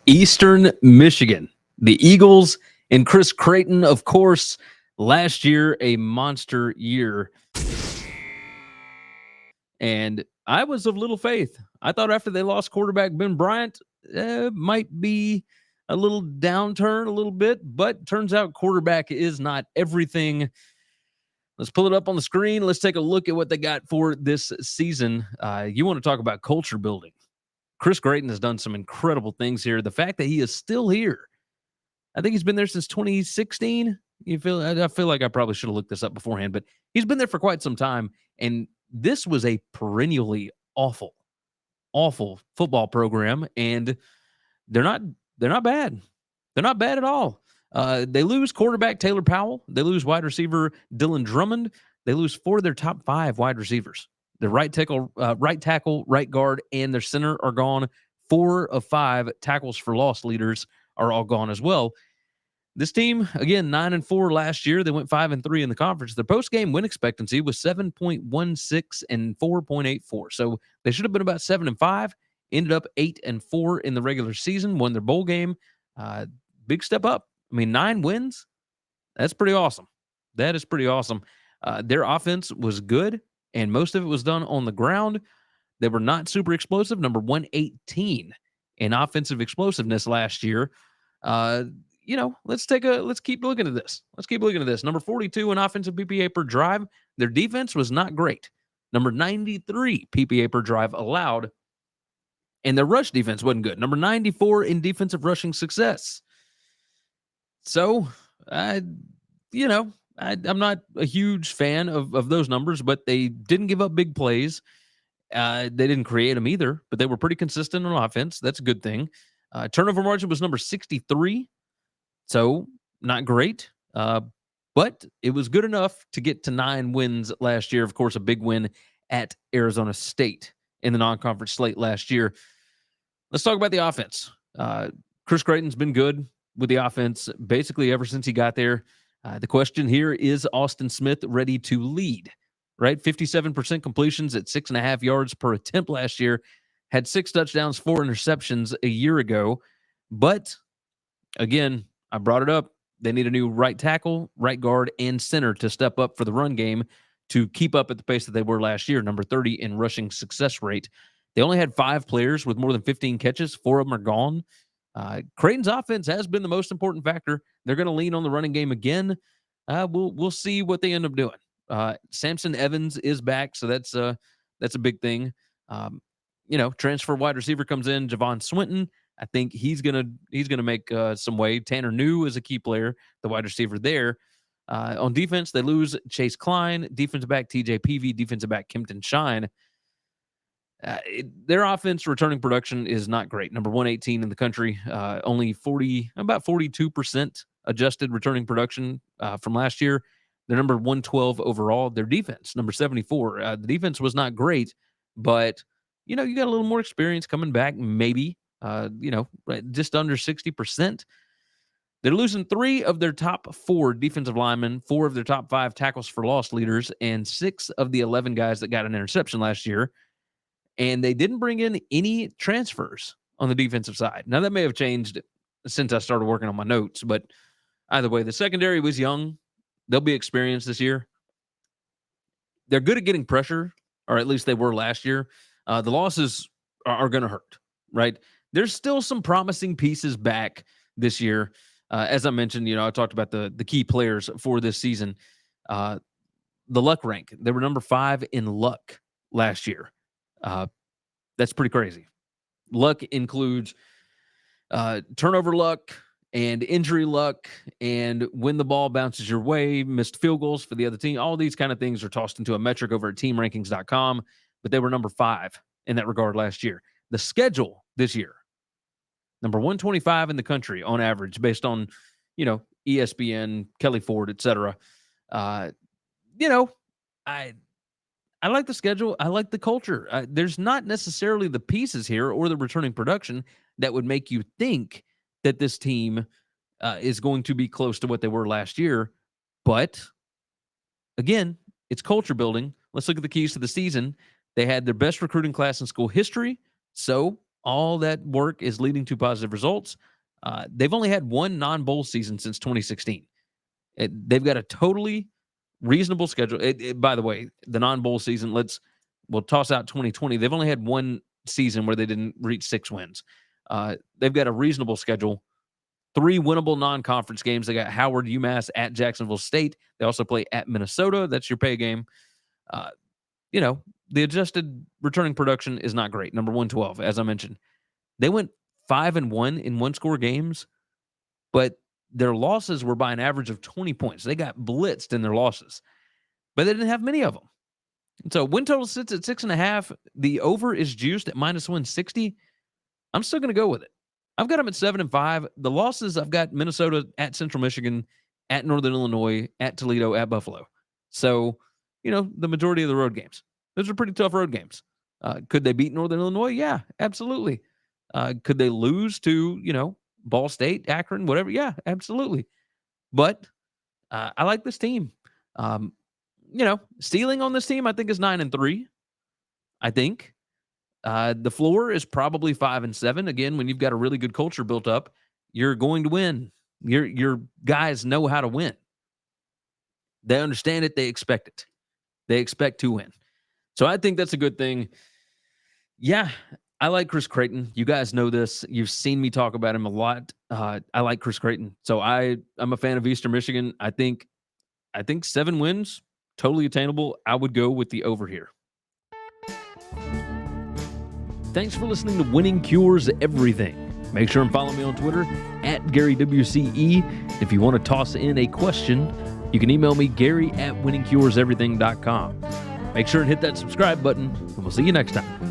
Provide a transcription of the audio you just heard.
Eastern Michigan. The Eagles and Chris Creighton, of course, last year, a monster year. And I was of little faith. I thought after they lost quarterback Ben Bryant, might be a little downturn a little bit, but turns out quarterback is not everything. Let's pull it up on the screen. Let's take a look at what they got for this season. You want to talk about culture building. Chris Creighton has done some incredible things here. The fact that he is still here, I think he's been there since 2016. I feel like I probably should have looked this up beforehand, but he's been there for quite some time. And this was a perennially awful football program, and they're not bad. They're not bad at all. They lose quarterback Taylor Powell. They lose wide receiver Dylan Drummond. They lose 4 of their top 5 wide receivers. The right tackle, right guard, and their center are gone. 4 of 5 tackles for loss leaders are all gone as well. This team, again, 9-4 last year. They went 5-3 in the conference. Their post-game win expectancy was 7.16 and 4.84. So they should have been about 7-5. Ended up 8-4 in the regular season. Won their bowl game. Big step up. I mean, 9 wins. That's pretty awesome. That is pretty awesome. Their offense was good, and most of it was done on the ground. They were not super explosive. Number 118 in offensive explosiveness last year. Let's keep looking at this. Number 42 in offensive PPA per drive. Their defense was not great. Number 93 PPA per drive allowed. And their rush defense wasn't good. Number 94 in defensive rushing success. So, I'm not a huge fan of those numbers, but they didn't give up big plays. They didn't create them either, but they were pretty consistent on offense. That's a good thing. Turnover margin was number 63. So not great, but it was good enough to get to 9 wins last year. Of course, a big win at Arizona State in the non-conference slate last year. Let's talk about the offense. Chris Creighton's been good with the offense basically ever since he got there. The question here, is Austin Smith ready to lead? Right? 57% completions at 6.5 yards per attempt last year. Had 6 touchdowns, 4 interceptions a year ago. But, again, I brought it up. They need a new right tackle, right guard, and center to step up for the run game to keep up at the pace that they were last year, number 30 in rushing success rate. They only had 5 players with more than 15 catches. 4 of them are gone. Creighton's offense has been the most important factor. They're going to lean on the running game again. We'll see what they end up doing. Samson Evans is back, so that's a big thing. Transfer wide receiver comes in, Javon Swinton. I think he's gonna make some way. Tanner New is a key player, the wide receiver there. On defense, they lose Chase Klein, defensive back TJ Peavy, defensive back Kempton Shine. Their offense returning production is not great. Number 118 in the country, only about 42% adjusted returning production from last year. They're number 112 overall. Their defense, number 74. The defense was not great, but you got a little more experience coming back, maybe. Just under 60%. They're losing 3 of their top 4 defensive linemen, 4 of their top 5 tackles for loss leaders, and 6 of the 11 guys that got an interception last year. And they didn't bring in any transfers on the defensive side. Now, that may have changed since I started working on my notes, but either way, the secondary was young. They'll be experienced this year. They're good at getting pressure, or at least they were last year. The losses are going to hurt, right? There's still some promising pieces back this year. As I mentioned, I talked about the key players for this season. The luck rank, they were number 5 in luck last year. That's pretty crazy. Luck includes turnover luck and injury luck and when the ball bounces your way, missed field goals for the other team. All these kind of things are tossed into a metric over at teamrankings.com, but they were number 5 in that regard last year. The schedule this year, number 125 in the country on average, based on, ESPN, Kelly Ford, etc. I like the schedule. I like the culture. There's not necessarily the pieces here or the returning production that would make you think that this team is going to be close to what they were last year. But, again, it's culture building. Let's look at the keys to the season. They had their best recruiting class in school history. So, all that work is leading to positive results. They've only had one non-bowl season since 2016. They've got a totally reasonable schedule. By the way, the non-bowl season, we'll toss out 2020. They've only had one season where they didn't reach 6 wins. They've got a reasonable schedule. 3 winnable non-conference games. They got Howard, UMass, at Jacksonville State. They also play at Minnesota. That's your pay game. The adjusted returning production is not great. Number 112, as I mentioned. They went 5-1 in one-score games, but their losses were by an average of 20 points. They got blitzed in their losses, but they didn't have many of them. And so win total sits at 6.5. The over is juiced at -160. I'm still going to go with it. I've got them at 7-5. The losses, I've got Minnesota, at Central Michigan, at Northern Illinois, at Toledo, at Buffalo. So, the majority of the road games. Those are pretty tough road games. Could they beat Northern Illinois? Yeah, absolutely. Could they lose to, Ball State, Akron, whatever? Yeah, absolutely. But I like this team. Ceiling on this team, I think, is 9-3. I think. The floor is probably 5-7. Again, when you've got a really good culture built up, you're going to win. Your guys know how to win. They understand it. They expect it. They expect to win. So I think that's a good thing. Yeah, I like Chris Creighton. You guys know this. You've seen me talk about him a lot. I like Chris Creighton. So I'm a fan of Eastern Michigan. I think 7 wins, totally attainable. I would go with the over here. Thanks for listening to Winning Cures Everything. Make sure and follow me on Twitter at GaryWCE. If you want to toss in a question, you can email me, Gary@winningcureseverything.com. Make sure and hit that subscribe button, and we'll see you next time.